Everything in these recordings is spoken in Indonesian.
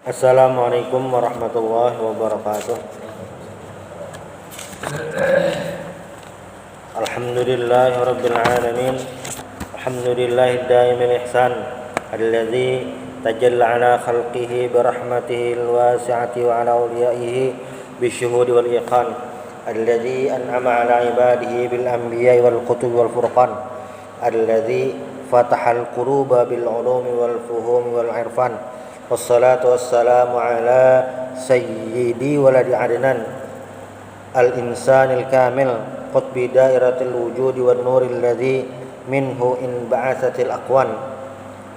Assalamualaikum warahmatullahi wabarakatuh. Alhamdulillahi rabbil alamin. Alhamdulillahi daimil ihsan alladzi tajalla ala khalqihi birahmatihi alwasi'ati wa ala awliyaihi bisyuhudi wal iqan alladzi an'ama ala ibadihi bil anbiya'i wal kutubi wal furqan alladzi fatahal quluba bil ulumi wal fuhumi wal irfan. Wassalatu wassalamu ala sayyidi waladi adnan al-insanil kamil qutbi dairatil wujudi wan nuril ladzi minhu in ba'atsatil aqwan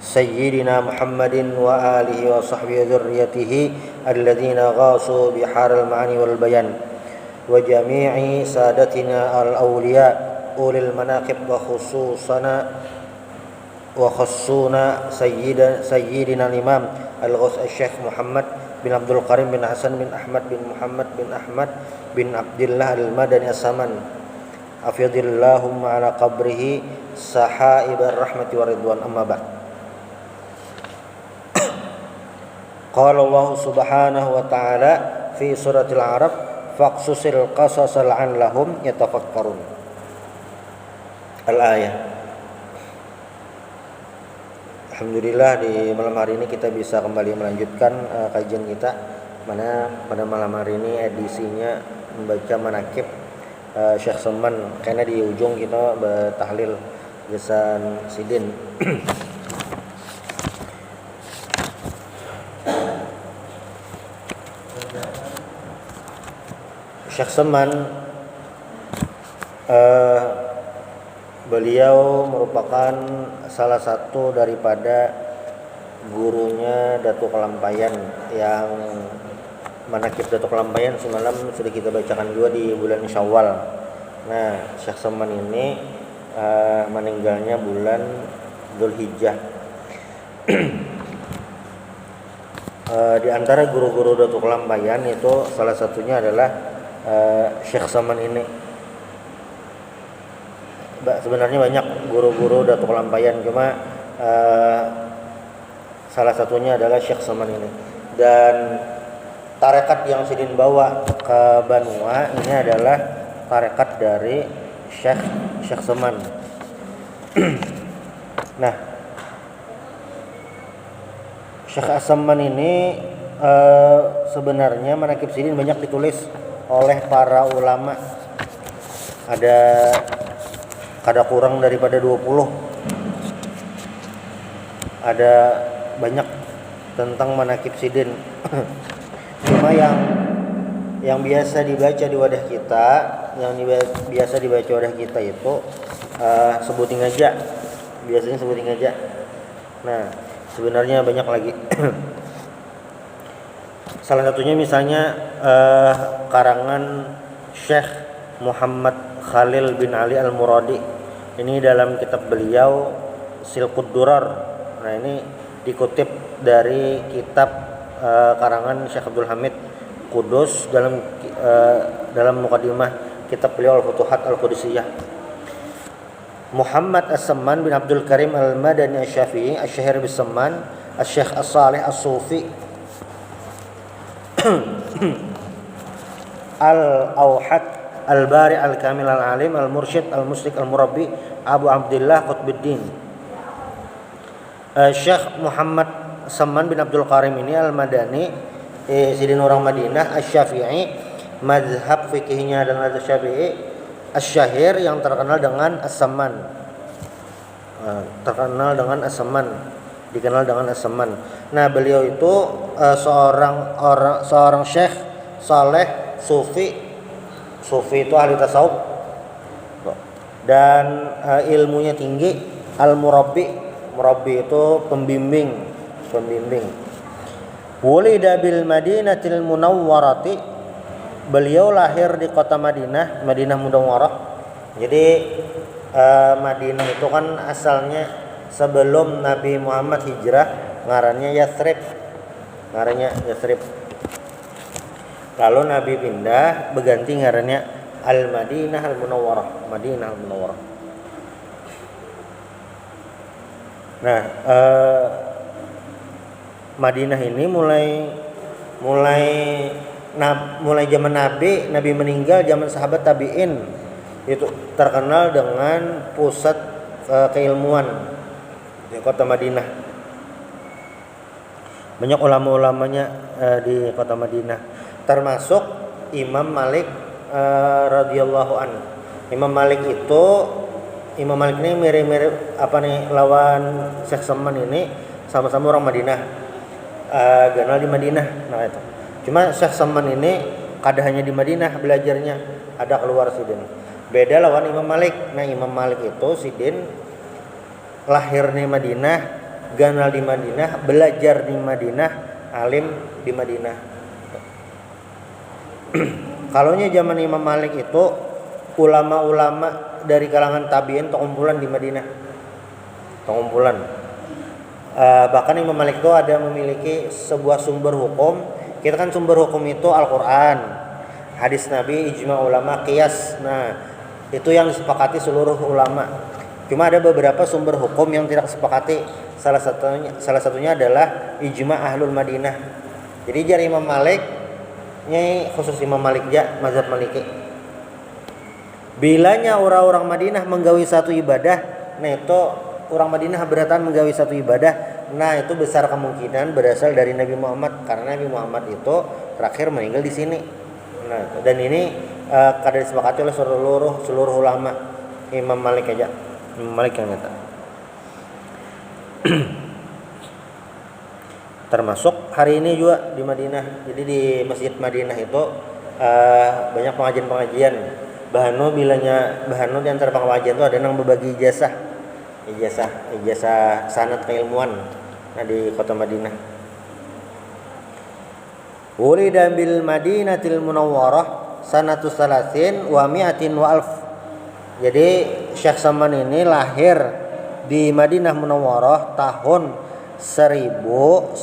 sayyidina Muhammadin wa alihi wa sahbihi dzurriyyatihi alladzina ghasu biharal ma'ani wal bayan wa jami'i sadatina al-awliya ulil manaqib wa khussuna sayyidina al-imam al-Ghaus Syekh Muhammad bin Abdul Karim bin Hasan bin Ahmad bin Muhammad bin Ahmad bin Abdullah al-Madani as-Saman afyadillahumma ala qabrihi sahaibar rahmati wa ridwan amma ba'd. Qala Allah subhanahu wa ta'ala fi suratil A'raf faqsusil qasasa la'allahum yatafakkarun al-ayah. Alhamdulillah di malam hari ini kita bisa kembali melanjutkan kajian kita, mana pada malam hari ini edisinya membaca manaqib Syekh Saman, karena di ujung kita bertahlil lisan sidin. Syekh Saman beliau merupakan salah satu daripada gurunya Datuk Kelampayan, yang manaqib Datuk Kelampayan semalam sudah kita bacakan juga di bulan Syawal. Nah, Syekh Saman ini meninggalnya bulan Dzulhijjah. Di antara guru-guru Datuk Kelampayan itu salah satunya adalah Syekh Saman ini. Sebenarnya banyak guru-guru Datuk Kelampayan, cuma salah satunya adalah Syekh Saman ini. Dan tarekat yang Sidin bawa ke Banua ini adalah tarekat dari Syekh Saman. Nah, Syekh Saman ini sebenarnya manaqib Sidin banyak ditulis oleh para ulama. Ada kurang daripada 20. Ada banyak tentang manaqib Sidin. Cuma yang biasa dibaca di wadah kita, biasa dibaca wadah kita itu sebutin aja. Biasanya sebutin aja. Nah, sebenarnya banyak lagi. Salah satunya misalnya karangan Syekh Muhammad Khalil bin Ali Al-Muradi. Ini dalam kitab beliau Silkud Durar. Nah, ini dikutip dari kitab karangan Syekh Abdul Hamid Kudus dalam mukadimah kitab beliau Al-Futuhat Al-Qudusiyah. Muhammad As-Samman bin Abdul Karim Al-Madani Asy-Syafi'i Asy-Syahir bis Samman Asy-Syekh As-Salih As-Sufi Al-Auhad Al-Bari Al-Kamil Al-Alim Al-Mursyid Al-Muslik Al-Murabbi Abu Abdullah Qutbuddin. Syekh Muhammad Saman bin Abdul Karim ini Al-Madani, sidin orang Madinah, Asy-Syafi'i, mazhab fikihnya adalah Asy-Syafi'i, Asy-Syahir yang terkenal dengan As-Saman. Dikenal dengan As-Saman. Nah, beliau itu seorang syekh saleh sufi itu ahli tasawuf dan ilmunya tinggi. Al-Murabbi itu pembimbing. Wulida bil Madinatil Munawwarati, beliau lahir di kota Madinah Munawwarah. Jadi Madinah itu kan asalnya sebelum Nabi Muhammad hijrah ngarannya Yathrib. Lalu Nabi pindah berganti ngarannya Al-Madinah Al-Munawwarah. Nah, Madinah ini mulai zaman Nabi meninggal, zaman sahabat tabi'in itu terkenal dengan pusat keilmuan di kota Madinah. Banyak ulama-ulamanya di kota Madinah, termasuk Imam Malik radhiyallahu an. Imam Malik ini mirip-mirip lawan Syekh Saman ini, sama-sama orang Madinah, kenal di Madinah. Nah itu. Cuma Syekh Saman ini kada hanya di Madinah belajarnya, ada keluar Sidin. Beda lawan Imam Malik. Nah Imam Malik itu Sidin lahir di Madinah, ganal di Madinah, belajar di Madinah, alim di Madinah. Kalaunya zaman Imam Malik itu ulama-ulama dari kalangan tabi'in terkumpulan di Madinah. Terkumpulan. Bahkan Imam Malik itu ada memiliki sebuah sumber hukum. Kita kan sumber hukum itu Al-Quran, hadis Nabi, ijma ulama, qiyas. Nah itu yang disepakati seluruh ulama. Cuma ada beberapa sumber hukum yang tidak disepakati. Salah satunya adalah ijma ahlul Madinah. Jadi jar Imam Malik, khusus Imam Malik ja mazhab Maliki, bilanya orang-orang Madinah menggawi satu ibadah, nah itu orang Madinah beratan menggawi satu ibadah. Nah itu besar kemungkinan berasal dari Nabi Muhammad, karena Nabi Muhammad itu terakhir meninggal di sini. Nah dan ini kada disepakati oleh seluruh ulama. Imam Malik aja, Imam Malik yang nyata. Termasuk hari ini juga di Madinah. Jadi di Masjid Madinah itu banyak pengajian. Bahanu di antara pengajian itu ada yang berbagi ijazah sanad keilmuan. Nah di kota Madinah. Wulida bil Madinatil Munawwarah sanatus salasin wa mi'atin wa alf. Jadi Syekh Saman ini lahir di Madinah Munawwarah tahun 1130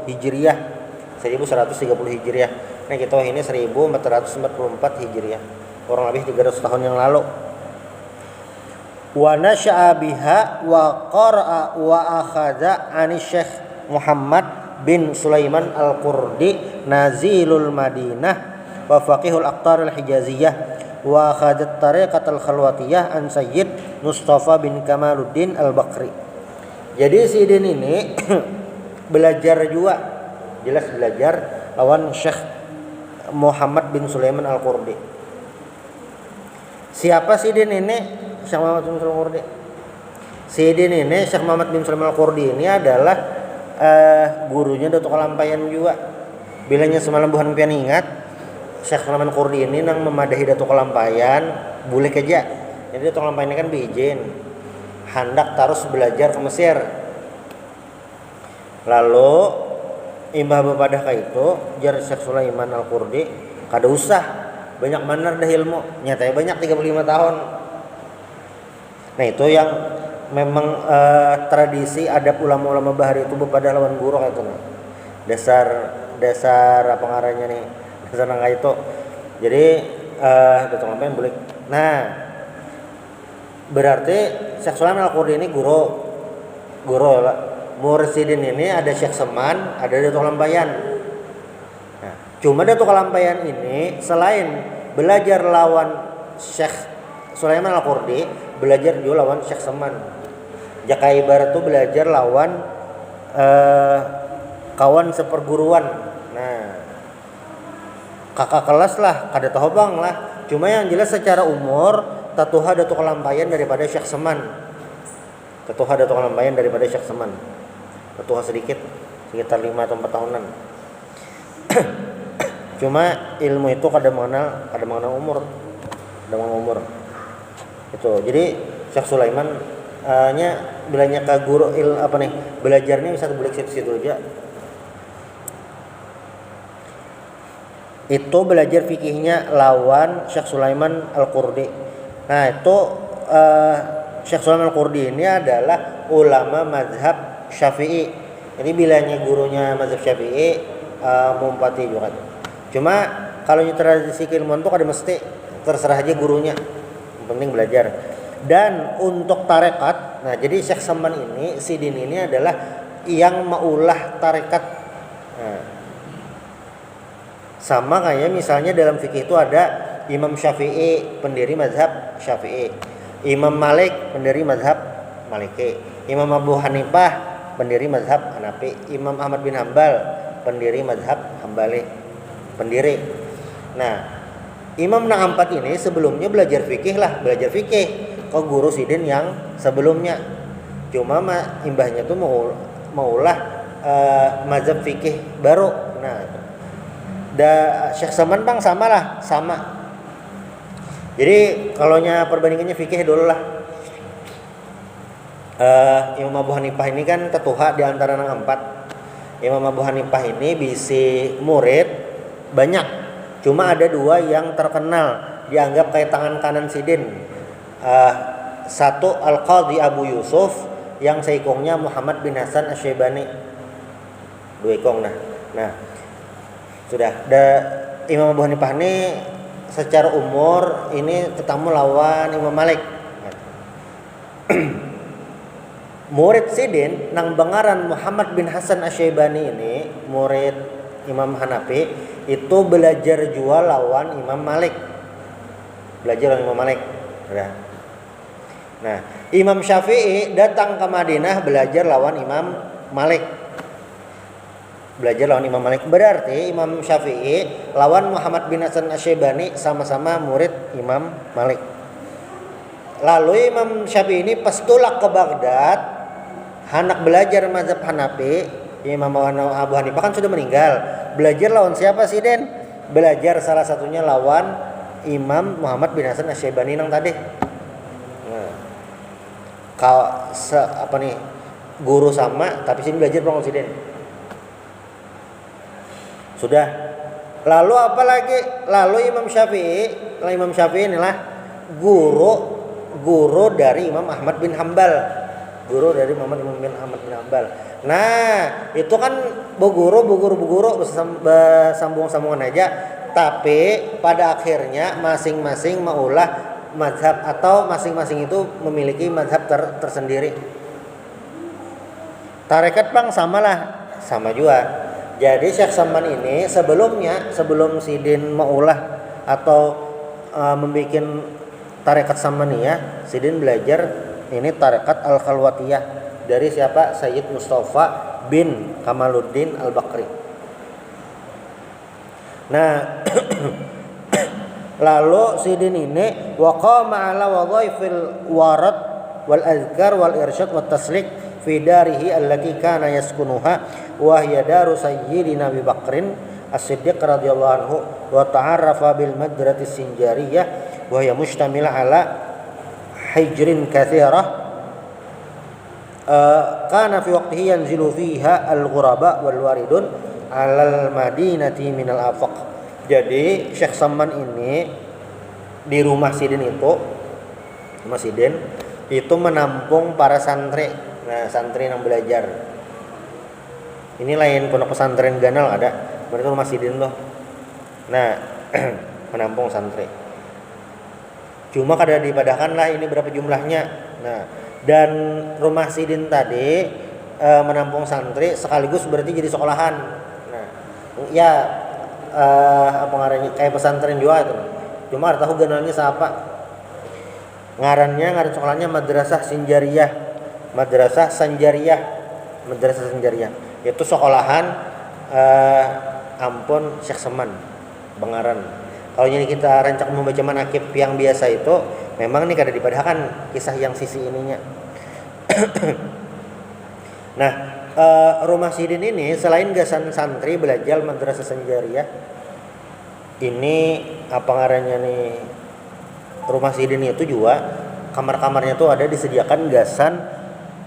Hijriah. 1130 Hijriah. Nah kita ini 1444 Hijriah. Kurang lebih 300 tahun yang lalu. Wa nasya'a biha wa qara'a wa akhadha 'ani Syekh Muhammad bin Sulaiman Al-Qurdi nazilul Madinah wa faqihul aqtar al-Hijaziyah wa akhadha tariqatal khalwatiyah an Sayyid Mustafa bin Kamaluddin Al-Bakri. Jadi si Sidin ini belajar juga, jelas belajar lawan Syekh Muhammad bin Sulaiman Al-Qurdi. Siapa Sidin ini? Syekh Muhammad bin Sulaiman Al-Qurdi. Sidin ini, Syekh Muhammad bin Sulaiman Al-Qurdi ini adalah gurunya Datuk Kalampayan juga. Bilanya semalam buhan pian ingat, Syekh Muhammad Al-Qurdi ini nang memadahi Datuk Kalampayan, boleh kerja. Jadi Datuk Kalampayan ini kan beizin, hendak terus belajar ke Mesir. Lalu imbah bepadah ka itu, jar Syekh Sulaiman Al-Qurdi kada usah banyak benar dah ilmu, nyatanya banyak 35 tahun. Nah itu yang memang tradisi adab ulama-ulama bahari itu bepada lawan guru kayak itu. Dasar apa ngarannya nih? Dasar nangga itu. Jadi datang apa yang boleh. Nah berarti Syekh Sulaiman Al-Qurdi ini guru lah. Mursidin ini ada Syekh Saman, ada Datuk Kalampayan. Nah, cuma Datuk Kalampayan ini selain belajar lawan Syekh Sulaiman Al-Qurdi, belajar juga lawan Syekh Saman. Jaka ibarat tuh belajar lawan kawan seperguruan. Nah, kakak kelas lah, kada tahu bang lah. Cuma yang jelas secara umur Tatuha Datuk Kalampayan daripada Syekh Saman. Tatuha Datuk Kalampayan daripada Syekh Saman. Tatuha sedikit, sekitar 5 atau 4 tahunan. Cuma ilmu itu kada mengenal umur. Itu. Jadi Syekh Sulaiman bilanya ke guru belajarnya bisa boleh situ aja. Itu belajar fikihnya lawan Syekh Sulaiman Al-Qurdi. Nah, itu Syekh Sulaiman Al-Qurdi ini adalah ulama mazhab Syafi'i. Jadi bilanya gurunya mazhab Syafi'i mumpati juga. Cuma kalau tradisi keilmuan itu kada mesti, terserah aja gurunya. Yang penting belajar. Dan untuk tarekat, nah jadi Syekh Saman ini, Sidin ini adalah yang maulah tarekat. Nah, sama kayak misalnya dalam fikih itu ada Imam Syafi'i pendiri mazhab Syafi'i, Imam Malik pendiri mazhab Maliki, Imam Abu Hanifah pendiri mazhab Hanafi, Imam Ahmad bin Hambal pendiri mazhab Hambali, pendiri. Nah, Imam Na'ampat ini sebelumnya belajar fikih ke guru Sidin yang sebelumnya. Cuma imbahnya tuh maulah mazhab fikih baru. Nah, Syekh Saman bang sama. Jadi kalaunya perbandingannya fikih dulu lah. Imam Abu Hanifah ini kan tetuha di antara nang empat. Imam Abu Hanifah ini bisi murid banyak. Cuma ada dua yang terkenal dianggap kayak tangan kanan Sidin. Satu Al-Qadhi Abu Yusuf yang seikongnya Muhammad bin Hasan Asy-Syaibani. Dua ikong nah. Sudah. Imam Abu Hanifah ini secara umur ini ketemu lawan Imam Malik. Murid Sidin nang bangaran Muhammad bin Hasan Asy-Syaibani ini, murid Imam Hanafi, itu belajar jual lawan Imam Malik. Nah, Imam Syafi'i datang ke Madinah belajar lawan Imam Malik. Berarti Imam Syafi'i lawan Muhammad bin Hasan Asy-Syaibani sama-sama murid Imam Malik. Lalu Imam Syafi'i ini pas tulak ke Baghdad, hendak belajar mazhab Hanafi. Imam Abu Hanifah kan sudah meninggal. Belajar lawan siapa sih Den? Belajar salah satunya lawan Imam Muhammad bin Hasan Asy-Syaibani yang tadi. Nah, guru sama tapi sini belajar lawan si Den. Sudah. Lalu apa lagi? Lalu Imam Syafi'i inilah guru dari Imam Ahmad bin Hambal. Nah, itu kan berguru bersambung-sambungan aja. Tapi pada akhirnya masing-masing maulah mazhab atau masing-masing itu memiliki mazhab tersendiri. Tarekat bang sama juga. Jadi Syekh Saman ini sebelum Sidin maulah atau membuat tarekat Samaniyah, Sidin belajar ini tarekat Al-Khalwatiyah dari siapa? Sayyid Mustafa bin Kamaluddin Al-Bakri. Nah, lalu Sidin ini waqama ala wadhaifil warad wal azkar wal irsyad wat taslik fi darihi allati kana yaskunuha wa hiya daru sayyidina Abi Bakrin As-Siddiq radhiyallahu anhu wa ta'arrafa bil madrati sinjariyah wa hiya mustamila ala hijrin katsirah kana fi waqtihi yanzilu fiha al-ghuraba wal waridun alal madinati minal afaq. Jadi Syekh Saman ini di rumah Sidin itu menampung para santri. Nah, santri yang belajar. Ini lain pondok pesantren Ganal ada, berarti rumah Sidin loh. Nah, menampung santri. Cuma kada dipadahkan lah ini berapa jumlahnya. Nah, dan rumah Sidin tadi menampung santri sekaligus berarti jadi sekolahan. Nah, ya apa ngarannya kayak pesantren juga itu. Cuma ada tahu ganalnya siapa? Ngaran sekolahnya Madrasah Sanjariyah. Itu sekolahan ampun Syekh Saman Bangaran. Kalau ini kita rancak membaca manakib yang biasa itu memang ini kada dipadahkan kisah yang sisi ininya. Nah, rumah Sidin ini selain gasan santri belajar Madrasah Sanjariyah, ini apa ngarannya nih, rumah Sidin itu juga kamar-kamarnya tuh ada disediakan gasan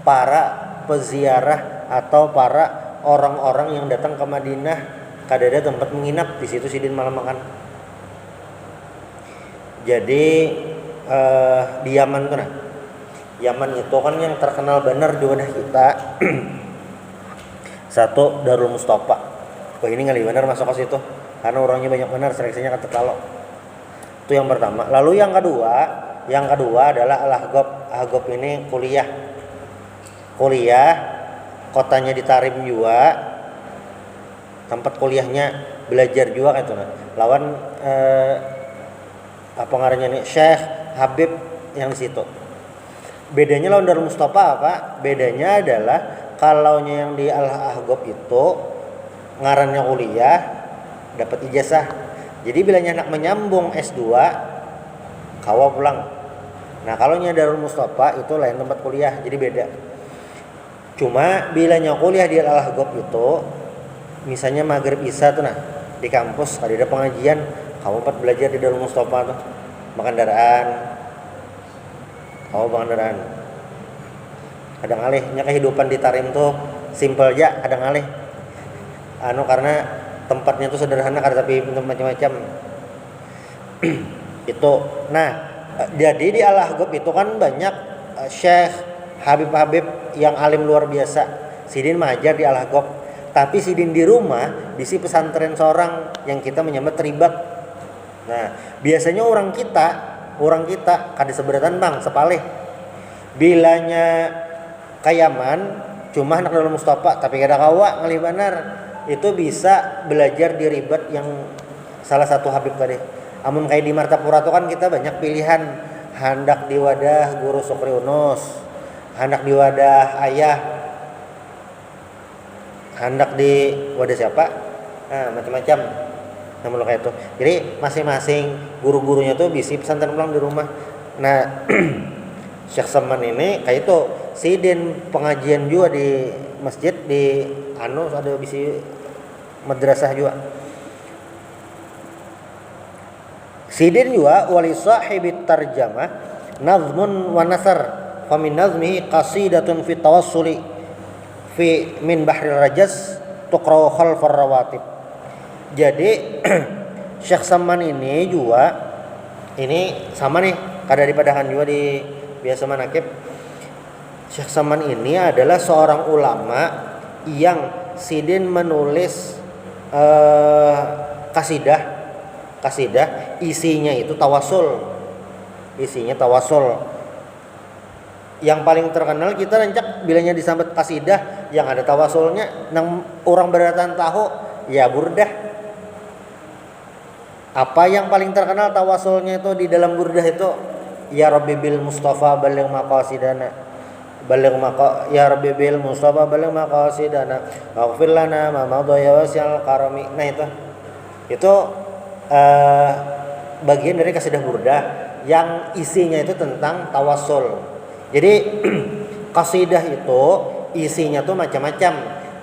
para peziarah atau para orang-orang yang datang ke Madinah, kada ada tempat menginap di situ Sidin malam makan. Jadi di Yaman tuh Yaman itu kan yang terkenal benar di wadah kita. Satu Darul Mustafa. Wah ini ngali benar masuk ke situ karena orangnya banyak benar, seleksinya kan terlalu. Itu yang pertama. Lalu yang kedua adalah Al-Ahqaf. Ahqaf ini kuliah kotanya di Tarim juga, tempat kuliahnya belajar juga gitu nah. Lawan apa ngarannya nih Syekh Habib yang di situ. Bedanya lawan Darul Mustafa apa? Bedanya adalah kalau yang di Al-Ahqaf itu ngarannya kuliah dapat ijazah. Jadi bilanya anak menyambung S2 kawa pulang. Nah, kalau nya Darul Mustafa itu lain tempat kuliah, jadi beda. Cuma bilanya kuliah di Al-Ahqaf itu misalnya maghrib isya tuh nah di kampus ada pengajian, kamu empat belajar di Darul Mustafa tuh. Makandaraan. Makandaraan. Kadang alihnya kehidupan di Tarim tuh simpel aja, kadang alih. Karena tempatnya tuh sederhana tapi macam-macam. Itu. Nah, jadi di Al-Ahqaf itu kan banyak Syekh Habib-habib yang alim luar biasa. Sidin mengajar di Al-Ahqaf. Tapi sidin di rumah di si pesantren seorang yang kita menyambut terlibat. Nah, biasanya orang kita kada seberatan bang sepalih. Bilanya kayaman cuma anak Darul Mustafa tapi kada kawa ngalih benar. Itu bisa belajar di ribat yang salah satu Habib tadi. Amun kayak di Martapura tuh kan kita banyak pilihan. Hendak di wadah Guru Sukri Unus, hendak di wadah ayah, hendak di wadah siapa? Macam-macam. Namun kayak itu. Jadi masing-masing guru-gurunya tuh bisi pesantren pulang di rumah. Nah, Syekh Saman ini kayak itu sidin pengajian juga di masjid di ada bisi madrasah juga. Sidin juga wali sahibit tarjamah nazmun wa nasar fa min nazmihi qasidatun fi tawassuli fi min bahril rajaz tuqra khalfar rawatib. Jadi Syekh Saman ini juga ini sama nih kada dipadakan juga di biasa manakib. Syekh Saman ini adalah seorang ulama yang sidin menulis kasidah isinya itu tawasul. Yang paling terkenal kita rancak bilanya disambut kasidah yang ada tawasulnya nang orang berdatang tahu ya burdah. Apa yang paling terkenal tawasulnya itu di dalam burdah itu ya Rabbi bil Mustafa baligh maqasidana ya Rabbi bil Mustafa baligh maqasidana waghfir lana ma madha ya wasi'al karami. Nah itu bagian dari kasidah burdah yang isinya itu tentang tawasul. Jadi kasidah itu isinya tuh macam-macam.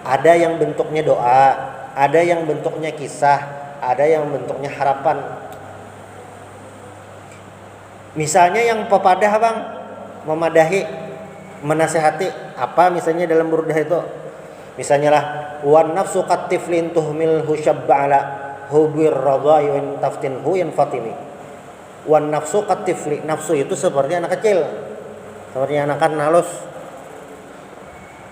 Ada yang bentuknya doa, ada yang bentuknya kisah, ada yang bentuknya harapan. Misalnya yang pepadah bang, memadahi, menasehati. Apa misalnya dalam burdah itu? Misalnya lah, wan nafsu katiflin tuhmil husyab'ala hubir radai wan taftinhu yan fatimi. Wan nafsu katifli, nafsu itu seperti anak kecil, seperti anak-anak halus.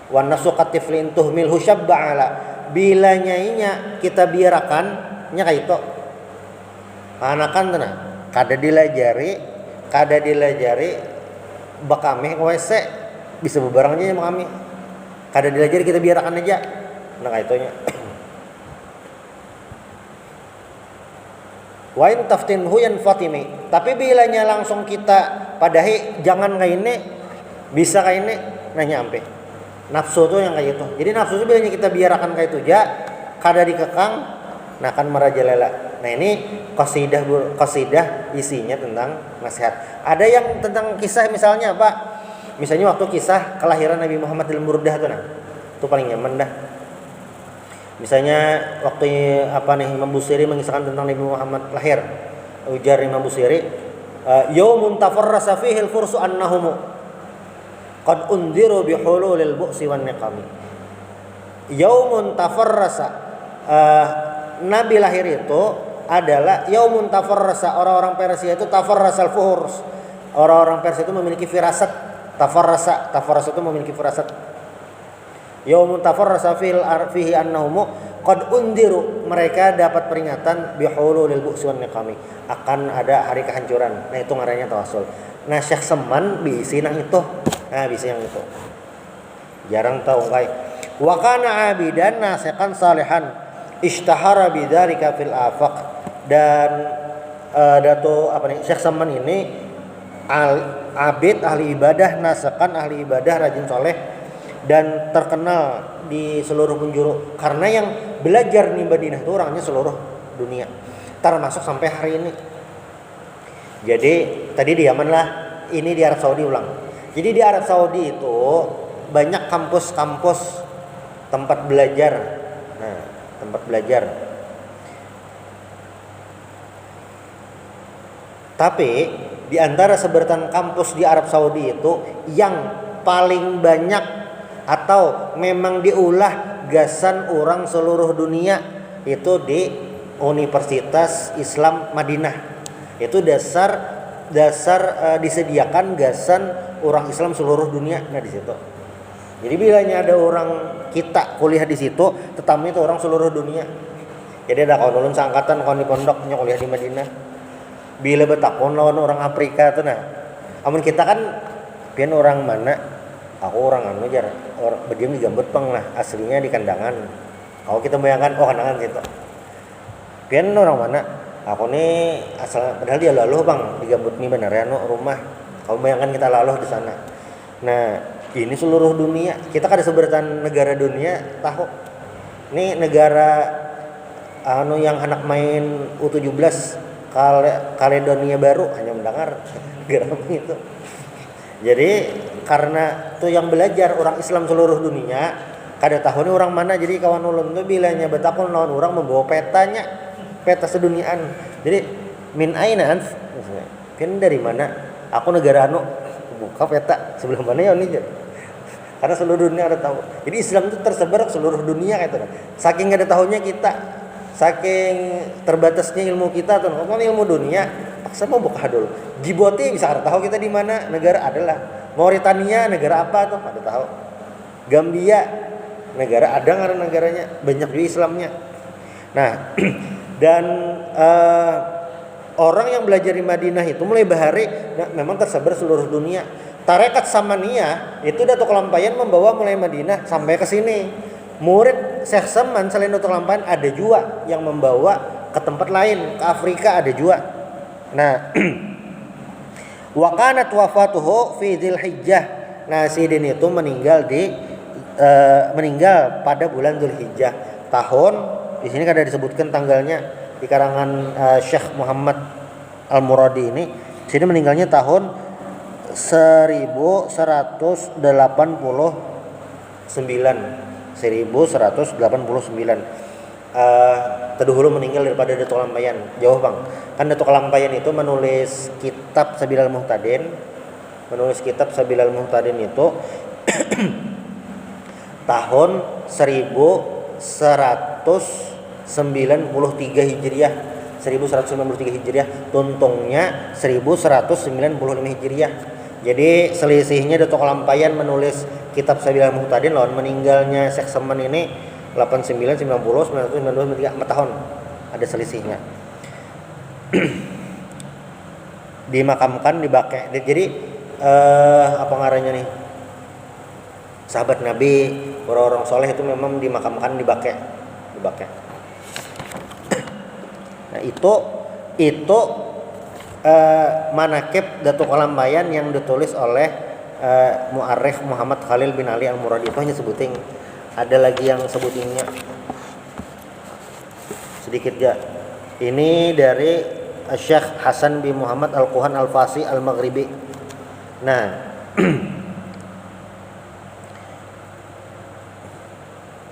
Wan nafsu katiflin tuhmil husyab'ala. Bila nyainya kita biarakan nya kayak itu anakan tenang kada dilajari bakame WC bisa bebarangnya sama kami kada dilajari kita biarkan aja nah kayak itunya. Wa in taftinhu yan fatimi, tapi bilanya langsung kita padahi jangan kayak ini bisa kayak ini nanya ampe nafsu tuh yang kayak itu. Jadi nafsu itu bilanya kita biarkan kayak itu aja kada dikekang nah kan merajalela. Nah ini qasidah isinya tentang nasihat. Ada yang tentang kisah misalnya apa? Misalnya waktu kisah kelahiran Nabi Muhammad dalam burdah tuh nah. Itu paling nyaman dah. Misalnya waktu Imam Busiri mengisahkan tentang Nabi Muhammad lahir. Ujar Imam Busiri, yaumun tafarrasa fihi al-fursu annahum qad unziru bi hululil bu'si wan niqami. Yaumun tafarrasa Nabi lahir itu adalah yaumun tafarrasa, orang-orang Persia itu tafarrasal fuhurs. Orang-orang Persia itu memiliki firasat. Tafarrasa itu memiliki firasat. Yaumun tafarrasa fihi annahum qad undiru, mereka dapat peringatan bihululil bu'si wan niqami, akan ada hari kehancuran. Nah itu ngarannya tawasul. Nah Syekh Saman bisi nang itu. Nah bisi yang itu. Jarang tahu kayak Wa kana abidan nasikan salihan ishtahara bidzalika fil afaq. Dan Dato Syekh Saman ini abid ahli ibadah, nasakan ahli ibadah, rajin soleh dan terkenal di seluruh penjuru karena yang belajar di Madinah itu orangnya seluruh dunia termasuk sampai hari ini. Jadi tadi di Yaman lah, ini di Arab Saudi ulang. Jadi di Arab Saudi itu banyak kampus-kampus tempat belajar. Nah, tempat belajar. Tapi di antara sebutan kampus di Arab Saudi itu yang paling banyak atau memang diulah gasan orang seluruh dunia itu di Universitas Islam Madinah. Itu dasar disediakan gasan orang Islam seluruh dunia. Nah di situ. Jadi bilanya ada orang kita kuliah di situ, tetapi itu orang seluruh dunia. Jadi ada kawan ulun seangkatan kawan di pondoknya kuliah di Madinah. Bila betakon lawan orang Afrika tuh nah. Amun kita kan pian orang mana? Aku orang anu jar, orang berdiam di gambut peng lah, aslinya di kandangan. Kalau kita bayangkan kandangan situ. Pian orang mana? Aku nih asal padahal dia laluh bang di gambut nih benar ya rumah. Kamu bayangkan kita laluh di sana. Nah, ini seluruh dunia. Kita kan ada sebutan negara dunia tahu. Ini negara anu yang anak main U17 Kaledonia Baru hanya mendengar geram itu. Jadi karena tuh yang belajar orang Islam seluruh dunia, kada tahu nih orang mana. Jadi kawan ulun tuh bilanya betakun lawan orang membawa peta seduniaan. Jadi min aina anf? Kan dari mana? Aku negara anu, buka peta sebelah mana ya ini. Karena seluruh dunia ada tahu. Jadi Islam itu tersebar ke seluruh dunia gitu. Saking ada tahunya kita. Saking terbatasnya ilmu kita tuh, ngomong ilmu dunia, paksa mau buka dulu. Djibouti bisa ada tahu kita di mana negara adalah. Mauritania negara apa tuh ada tahu. Gambia negara ada nggak negaranya, banyak juga Islamnya. Nah dan orang yang belajar di Madinah itu mulai bahari memang tersebar seluruh dunia. Tarekat Samaniyah itu Datuk Lampayan membawa mulai Madinah sampai ke sini. Murid Syekh Saman selain Datuk Lampayan ada juga yang membawa ke tempat lain, ke Afrika ada juga. Nah, wa kanat wafatuhu fi Dzulhijjah. Nah, si Din itu meninggal pada bulan Dzulhijjah. Tahun di sini kan ada disebutkan tanggalnya di karangan Syekh Muhammad Al-Muradi ini. Sini meninggalnya tahun 1189. 1189. Terdahulu meninggal daripada Datuk Lampayan. Jauh bang. Kan Datuk Lampayan itu menulis kitab Sabilal Muhtadin. Itu tahun 1193 Hijriah. 1193 Hijriah. Tuntungnya 1195 Hijriah. Jadi selisihnya Datuk Lampayan menulis kitab Sabilal Muhtadin lawan meninggalnya Syekh Saman ini 89, 90, 91, 92, 4 tahun. Ada selisihnya. Dimakamkan di Baqi'. Jadi apa ngarannya nih? Sahabat Nabi, orang-orang soleh itu memang dimakamkan di Baqi'. Nah, itu manaqib Datuk Lampayan yang ditulis oleh Mu'arrikh Muhammad Khalil bin Ali Al-Muradi. Itu hanya sebuting. Ada lagi yang sebutingnya sedikit ya. Ini dari Syekh Hasan bin Muhammad Al-Quhan Al-Fasi Al-Maghribi. Nah,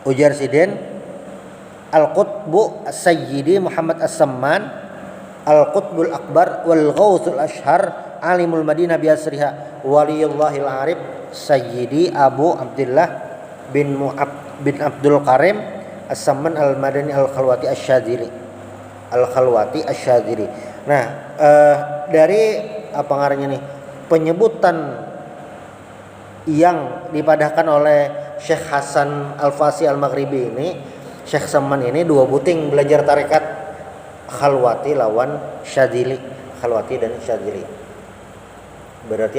ujar Sidin Al-Qutbu As-Sayyidi Muhammad As-Samman Al-Qutbul Akbar wal Ghawthul Ashhar Alimul Madinah biasriha Waliyullahil Arif Sayyidi Abu Abdullah bin Abdul Karim As-Samman Al-Madani Al-Khalwati Asy-Syadzili. Nah, dari apa ngarannya nih? Penyebutan yang dipadahkan oleh Syekh Hasan Al-Fasi Al-Maghribi ini, Syekh Saman ini dua buting belajar tarekat Khalwati lawan Syadzili. Khalwati dan Syadzili. Berarti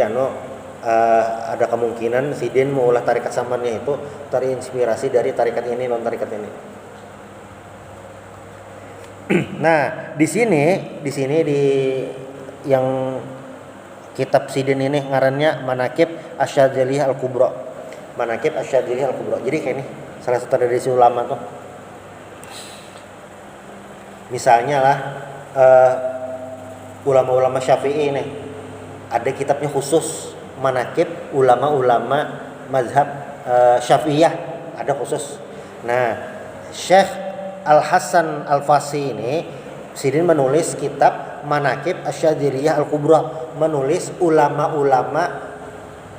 ada kemungkinan Sidin mengulah tarikat Samaniyah itu terinspirasi dari tarikat ini, non tarikat ini. Nah, di sini di yang kitab Sidin ini ngarannya Manaqib Asy-Syadziliyah Al-Kubra. Manaqib Asy-Syadziliyah Al-Kubra. Jadi kayak ini salah satu dari ulama tuh. Misalnya lah ulama-ulama Syafi'i ini ada kitabnya khusus Manaqib ulama-ulama mazhab Syafi'iyah, ada khusus. Nah, Syekh Al-Hasan Al-Fasi ini Sidin menulis kitab Manaqib Asy-Syadziliyah Al-Kubra, menulis ulama-ulama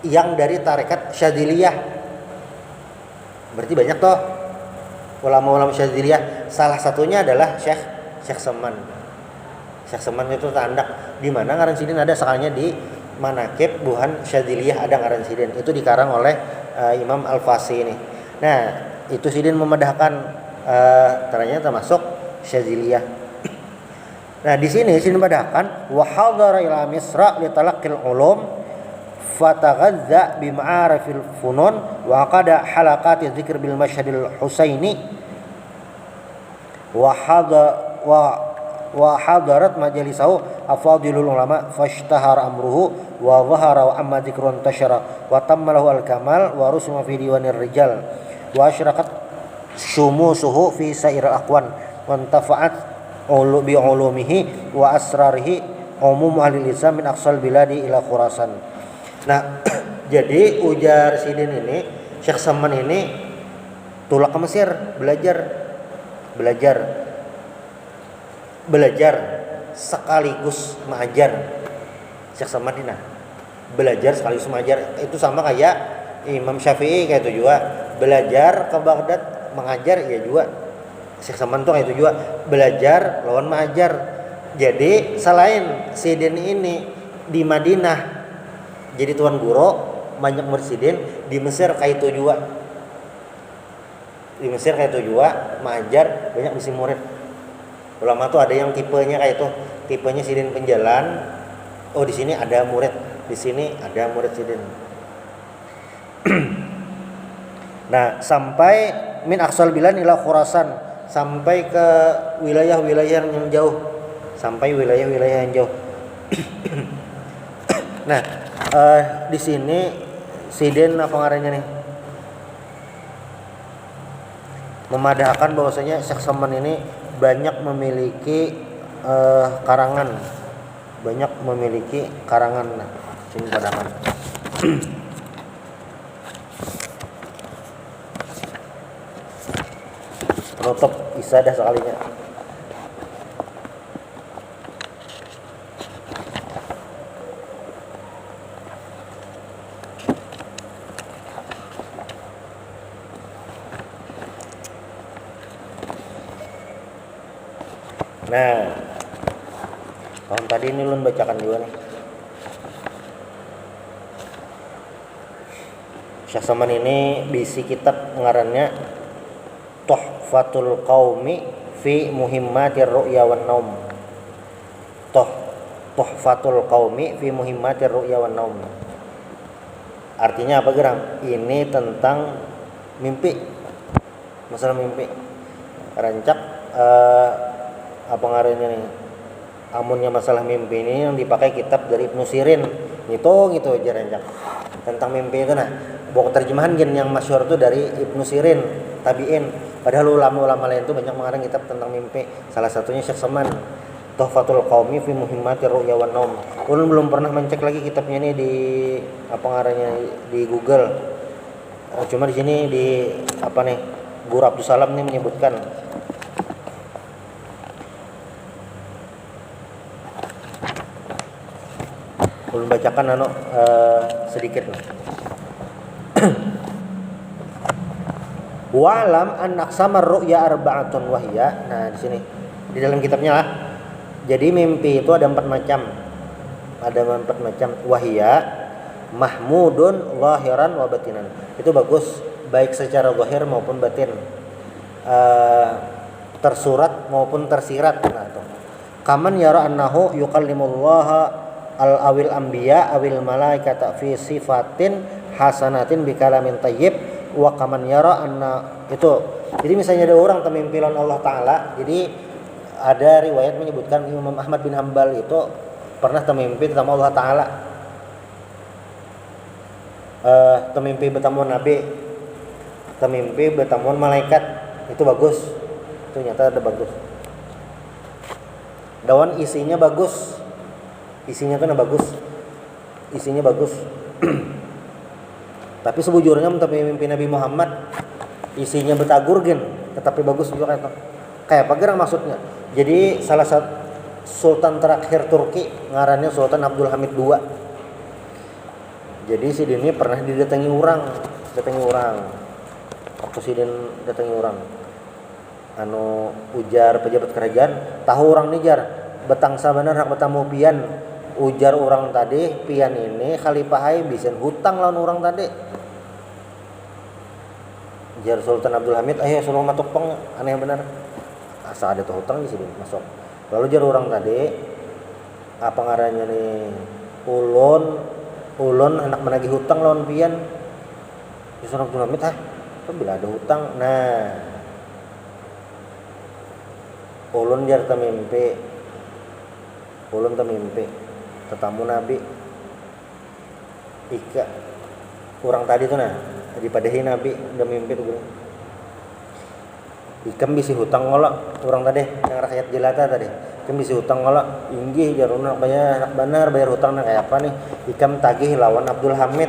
yang dari tarekat Syadziliyah. Berarti banyak toh ulama-ulama Syadziliyah. Salah satunya adalah Syekh Saman. Syekh Saman itu tandak di mana ngaran Sidin ada sakalnya di Manaqib Buhan Syadziliyah ada ngaran Sidin. Itu dikarang oleh Imam Al-Fasi ini. Nah, itu Sidin memedahkan ternyata termasuk Syadziliyah. Nah, di sini Sidin memedahkan wa hadara ila Misra li talaqqil ulum fataghazza bi ma'arifil funun wa qada halaqati dzikr bil masyhadil husaini wa hadarat majalisahu afadilul ulama fashtahara amruhu wa dhahara wa amma dzikrun tashara wa tammalahu al kamal wa rusuma fi diwanir rijal wa asyraqat syumusuhu fi sairil aqwan wa intafa'at bi ulumihi wa asrarihi umum ahli lisan min aqsal biladi ila Khurasan. Nah, jadi ujar Sidin ini Syekh Saman ini tulak ke Mesir belajar sekaligus mengajar. Syekh Saman ini belajar sekaligus mengajar, itu sama kayak Imam Syafi'i kayak itu juga, belajar ke Baghdad mengajar ya juga. Syekh Saman tuh kayak itu juga, belajar lawan mengajar. Jadi selain Sidin ini di Madinah jadi tuan guru, banyak murid Sidin, di Mesir kayak itu juga. Di Mesir kayak itu juga mengajar, banyak misi murid. Ulama tuh ada yang tipenya kayak itu, tipenya Sidin penjalan. Oh, di sini ada murid, di sini ada murid Sidin. Nah, sampai min aqsal bilan ila Khurasan, sampai ke wilayah-wilayah yang jauh, sampai wilayah-wilayah yang jauh. Nah, di sini Sidin apa ngarannya nih? Memadahkan bahwasanya Syekh Saman ini banyak memiliki karangan. Nah, sini padahkan. Penutup isadah sekalinya. Nah, tahun tadi ini Lun bacakan juga nih. Syekh Saman ini bisi kitab ngarannya Tuhfatul Qaumi fi Muhimmatir Ru'ya wan Naum. Tuhfatul Qaumi fi Muhimmatir Ru'ya wan Naum. Artinya apa gerang? Ini tentang mimpi. Masalah mimpi. Rancak apa ngarannya nih? Amunnya masalah mimpi ini yang dipakai kitab dari Ibnu Sirin. Gitu aja rancak. Tentang mimpi itu nah. Buku terjemahan yang masyhur itu dari Ibnu Sirin, tabi'in. Padahal ulama-ulama lain itu banyak mengarang kitab tentang mimpi. Salah satunya Syekh Saman, Tuhfatul Qaumi fi Muhimmatir Ru'ya wan Naum. Ulun belum pernah mencek lagi kitabnya ini di apa ngarannya di Google. Cuma di sini di apa nih? Guru Abdus Salam nih menyebutkan. Ulun bacakan sedikit lah. Wa'lam an aqsamar ru'ya arba'atun wahya. Nah, di sini di dalam kitabnya lah. Jadi mimpi itu ada 4 macam. Ada 4 macam. Wahya mahmudun zahiran wa batinan. Itu bagus baik secara zahir maupun batin. Tersurat maupun tersirat. Nah, itu. Kaman yara annahu yukallimullaha al awil anbiya awil malaikata fi sifatin hasanatin bi kalamin thayyib wa kaman yara anna itu. Jadi misalnya ada orang termimpi lawan Allah Ta'ala. Jadi ada riwayat menyebutkan Imam Ahmad bin Hambal itu pernah termimpi sama Allah Ta'ala. Termimpi bertemu Nabi, termimpi bertemu malaikat, itu bagus. Itu nyata ada bagus. Dawan isinya bagus. Isinya tuh bagus. Isinya bagus. Tapi sebujurnya termimpi Nabi Muhammad isinya betagur gen, tetapi bagus juga kayak apa gerang maksudnya. Jadi salah satu sultan terakhir Turki ngarannya Sultan Abdul Hamid II. Jadi si ini pernah didatangi orang. Waktu si datangi orang anu ujar pejabat kerajaan, tahu orang nih jar betangsa bener hak betamu pian. Ujar orang tadi pian ini khalifah hai bisa hutang lawan orang tadi. Jar Sultan Abdul Hamid, ayo suruh matuk peng, aneh benar. Asa ada tuh hutang di sini masuk. Lalu jar orang tadi, apa ngarannya nih? Ulun anak menagih hutang lawan pian. Sultan Abdul Hamid, bila ada hutang, nah, ulun jar temimpi, tetamu Nabi, ika, orang tadi tuh nah. Dipadahi Nabi udah mimpi tuh. Ikam bisi hutang ngolak orang tadi yang rakyat jelata tadi. Ikam bisi hutang ngolak inggih jaruna bayar benar bayar hutangnya kayak apa nih? Ikam tagih lawan Abdul Hamid.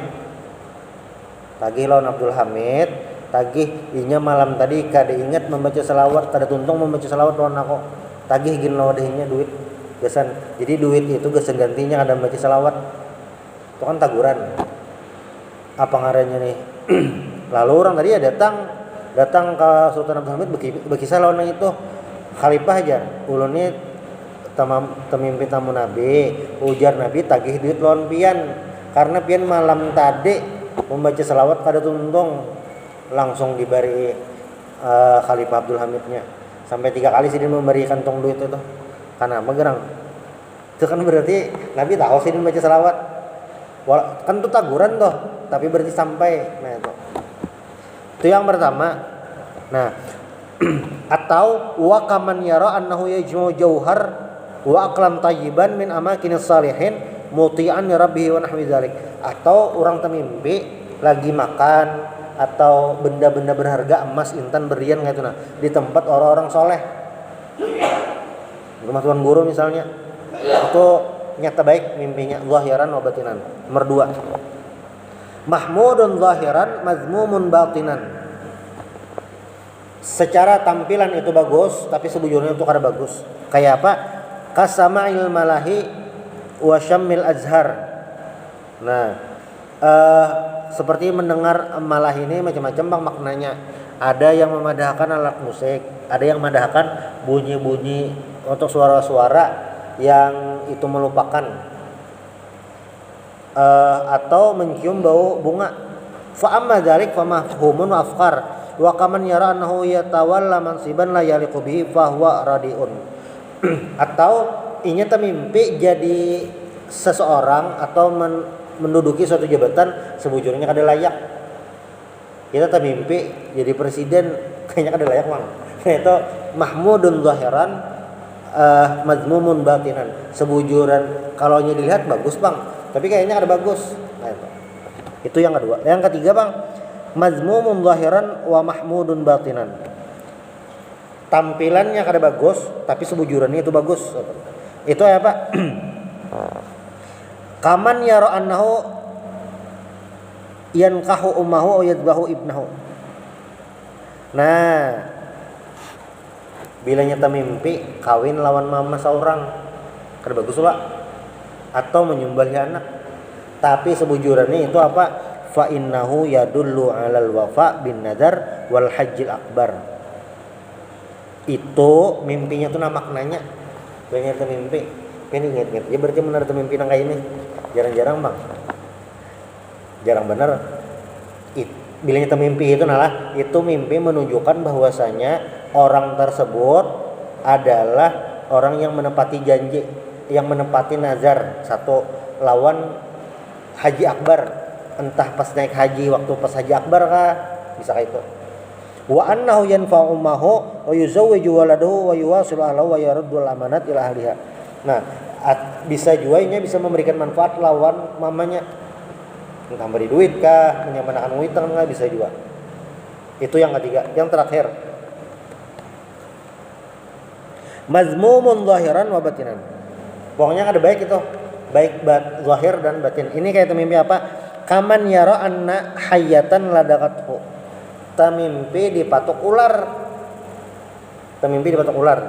Tagih inya malam tadi kada ingat membaca selawat, kada tuntung membaca selawat lawan aku. Tagih gin lawan dehinya duit gesan. Jadi duit itu gesan gantinya kada membaca selawat. Itu kan taguran. Apa ngarannya nih? Lalu orang tadi ya datang ke Sultan Abdul Hamid berkisah lawan itu khalifah aja ulunnya temimpi tamu Nabi, ujar Nabi tagih duit lawan pian karena pian malam tadi membaca selawat kada tuntung langsung diberi khalifah Abdul Hamidnya sampai 3 kali sih dia memberikan tong duit itu karena apa gerang itu kan berarti Nabi tahu sih dia membaca selawat kan itu taguran tuh tapi berarti sampai. Nah itu yang pertama. Nah atau wa kaman yara annahu yajmu jauhar wa aqlam tayyiban min amakinis salihin muti'an li rabbih wa nahwi dzalik. Atau orang temimpi lagi makan atau benda-benda berharga emas, intan, berlian gitu nah di tempat orang-orang soleh. Rumah tuan guru misalnya. Itu nyata baik mimpinya zahiran wa batinan. Nomor 2. Mahmudun zahiran mazmumun batinan. Secara tampilan itu bagus, tapi sebujurnya itu kada bagus. Kayak apa? Kasama'il malahi wa syammil azhar. Nah, seperti mendengar malah ini macam-macam bang maknanya. Ada yang memadahkan alat musik, ada yang memadahkan bunyi-bunyi untuk suara-suara yang itu melupakan atau mencium bau bunga. Fa amma dzalik fa mafhumun wa afkar wa kaman yara annahu yatawalla mansiban la yaliqu bihi fa huwa radiun. Atau inya mimpi jadi seseorang atau menduduki suatu jabatan sebujurnya kada layak. Kita mimpi jadi presiden kayaknya kada layak bang. Itu mahmudun zahiran mazmumun batinan. Sebujuran kalau nya dilihat bagus bang, tapi kayaknya ada bagus. Nah, itu yang kedua. Yang ketiga bang, mazmumun zahiran wa mahmudun batinan. Tampilannya kada bagus, tapi sebujurannya itu bagus. Itu apa? Kaman yara annahu yankahu ummahu aw yadbahu ibnahu. Nah, bila nyata mimpi kawin lawan mama seorang, kada bagus lah. Atau menyembelih anak. Tapi sebujurannya itu apa? Fa innahu yadullu 'alal wafa bin nadar wal hajjil akbar. Itu mimpinya tuh maknanya. Banyak mimpi. Ini inget-inget. Ya berarti benar mimpi nang kayak ini. Jarang-jarang bang. Jarang benar. Bila nyata mimpi itu nalah, itu mimpi menunjukkan bahwasanya orang tersebut adalah orang yang menepati janji. yang menepati nazar satu lawan haji akbar, entah pas naik haji waktu pas haji akbar kah, bisa kayak itu. Wa annahu yanfa'u mahu wa yuzawwiju waladahu wa yuwasilu ahlahu wa yaruddu al-amanat ila ahliha. Nah, bisa juga ini bisa memberikan manfaat lawan mamanya, entah beri duit kah, menyempurnakan utang kah, bisa juga. Itu yang ketiga. Yang terakhir, mazmumun zahiran wa batinan. Pokoknya ada baik itu, baik zahir dan batin. Ini kayak mimpi apa? Kaman yara anna hayatan ladaqathu. Tamimpi dipatok ular. Tamimpi dipatok ular.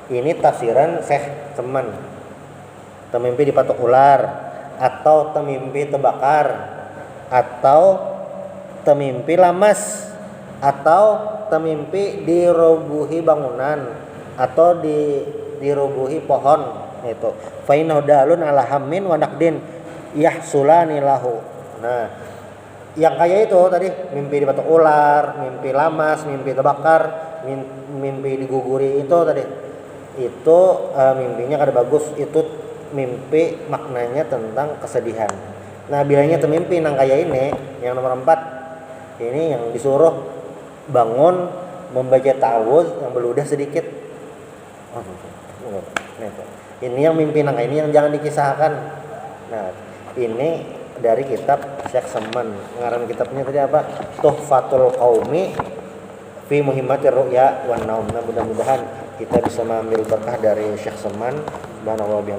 Ini tafsiran Syekh Seman. Tamimpi dipatok ular, atau tamimpi terbakar, atau tamimpi lamas, atau tamimpi dirobohi bangunan, atau dirobohi pohon. Itu fa innahu dalun ala hammin wa naqdin yahsulani lahu. Nah, yang kayak itu tadi mimpi dipatok ular, mimpi lamas, mimpi terbakar, mimpi diguguri itu tadi. Itu mimpinya kada bagus, itu mimpi maknanya tentang kesedihan. Nah, bilangnya mimpi nang kayak ini yang nomor 4. Ini yang disuruh bangun membaca ta'awudz yang beludah sedikit. Ini yang mimpi nang ini yang jangan dikisahkan. Nah, ini dari kitab Syekh Seman. Ngaran kitabnya tadi apa? Tuhfatul Qaumi fi Muhimmatir Ru'ya wan Naum. Nah, mudah-mudahan kita bisa mengambil berkah dari Syekh Seman. Subhanallah.